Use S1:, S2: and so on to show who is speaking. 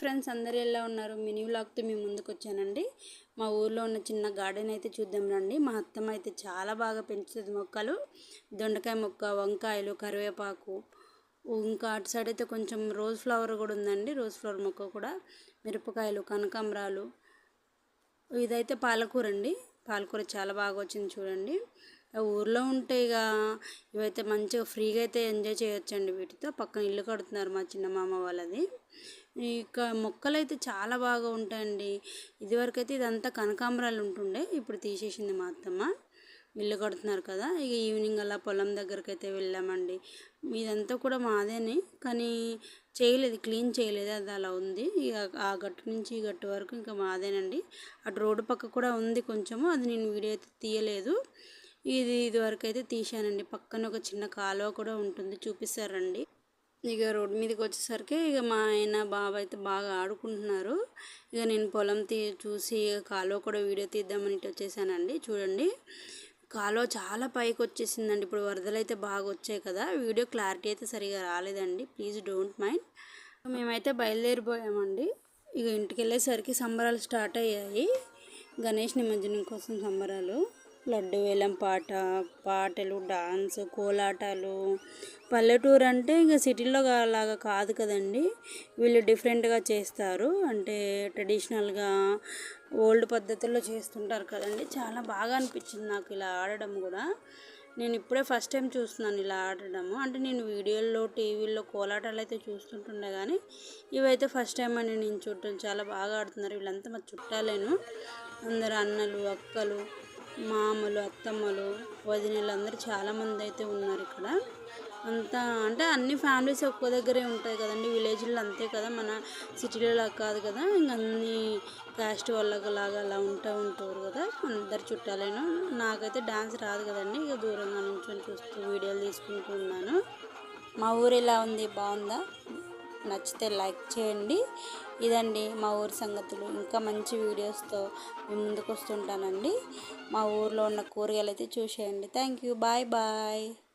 S1: Friends, అందరూ ఎలా ఉన్నారు? మినీ వ్లాగ్తో మీ ముందుకు వచ్చానండి. మా ఊర్లో ఉన్న చిన్న గార్డెన్ అయితే చూద్దాం రండి. మా అత్తమ్మ అయితే చాలా బాగా పెంచుతుంది మొక్కలు. దొండకాయ మొక్క, వంకాయలు, కరివేపాకు, ఇంకా అటు సైడ్ అయితే కొంచెం రోజ్ ఫ్లవర్ కూడా ఉందండి. రోజ్ ఫ్లవర్ మొక్క కూడా, మిరపకాయలు, కనకాంబరాలు. ఇదైతే పాలకూర అండి. పాలకూర చాలా బాగా వచ్చింది చూడండి. ఊర్లో ఉంటే ఇక ఇవైతే మంచిగా ఫ్రీగా అయితే ఎంజాయ్ చేయొచ్చండి. వీటితో పక్కన ఇల్లు కడుతున్నారు మా చిన్న మామ వాళ్ళది. ఇక మొక్కలు అయితే చాలా బాగా ఉంటాయండి. ఇదివరకు అయితే ఇదంతా కనకాంబరాలు ఉంటుండే, ఇప్పుడు తీసేసింది మా అత్తమ్మ. ఇల్లు కడుతున్నారు కదా, ఇక ఈవినింగ్ అలా పొలం దగ్గరికి అయితే వెళ్ళామండి. ఇదంతా కూడా మాదేనే, కానీ చేయలేదు, క్లీన్ చేయలేదు, అది అలా ఉంది. ఇక ఆ గట్టు నుంచి ఈ గట్టు వరకు ఇంకా మాదేనండి. అటు రోడ్డు పక్క కూడా ఉంది కొంచెము, అది నేను వీడియో అయితే తీయలేదు. ఇదివరకు అయితే తీసానండి. పక్కన ఒక చిన్న కాలువ కూడా ఉంటుంది, చూపిస్తారండి. ఇక రోడ్డు మీదకి వచ్చేసరికి ఇక మా ఆయన బాబు అయితే బాగా ఆడుకుంటున్నారు. ఇక నేను పొలం చూసి కాలువ కూడా వీడియో తీద్దామని ఇటు వచ్చేసానండి. చూడండి, కాలువ చాలా పైకి వచ్చేసిందండి. ఇప్పుడు వరదలు అయితే బాగా వచ్చాయి కదా, వీడియో క్లారిటీ అయితే సరిగా రాలేదండి, ప్లీజ్ డోంట్ మైండ్. మేమైతే బయలుదేరిపోయామండి. ఇక ఇంటికి వెళ్ళేసరికి సంబరాలు స్టార్ట్ అయ్యాయి. గణేష్ నిమజ్జనం కోసం సంబరాలు, లడ్డు వేలం పాట, పాటలు, డాన్స్, కోలాటాలు. పల్లెటూరు అంటే ఇంకా సిటీలో లాగా కాదు కదండి, వీళ్ళు డిఫరెంట్గా చేస్తారు. అంటే ట్రెడిషనల్గా ఓల్డ్ పద్ధతుల్లో చేస్తుంటారు కదండి. చాలా బాగా అనిపించింది నాకు ఇలా ఆడడం కూడా. నేను ఇప్పుడే ఫస్ట్ టైం చూస్తున్నాను ఇలా ఆడడము. అంటే నేను వీడియోల్లో, టీవీల్లో కోలాటాలు అయితే చూస్తుంటుండే, కానీ ఇవైతే ఫస్ట్ టైం అని నేను చూడటం. చాలా బాగా ఆడుతున్నారు వీళ్ళంతా. మా చుట్టాలేను, అందరు అన్నలు, అక్కలు, మామలు, అత్తమ్మలు, వదినలు అందరూ చాలామంది అయితే ఉన్నారు ఇక్కడ. అంతా అంటే అన్ని ఫ్యామిలీస్ ఒక్కో దగ్గరే ఉంటాయి కదండి, విలేజ్లో అంతే కదా, మన సిటీలో కాదు కదా. ఇంక అన్ని క్యాస్ట్ వాళ్ళకు లాగా అలా ఉంటారు కదా, అందరు చుట్టాలేను. నాకైతే డాన్స్ రాదు కదండి, ఇక దూరంగా నుంచి చూస్తూ వీడియోలు తీసుకుంటూ ఉన్నాను. మా ఊరు ఎలా ఉంది, బాగుందా? నచ్చితే లైక్ చేయండి. ఇదండి మా ఊరి సంగతులు. ఇంకా మంచి వీడియోస్తో ముందుకు వస్తుంటానండి. మా ఊర్లో ఉన్న కూరగాయలు అయితే చూసేయండి. Thank you, bye bye.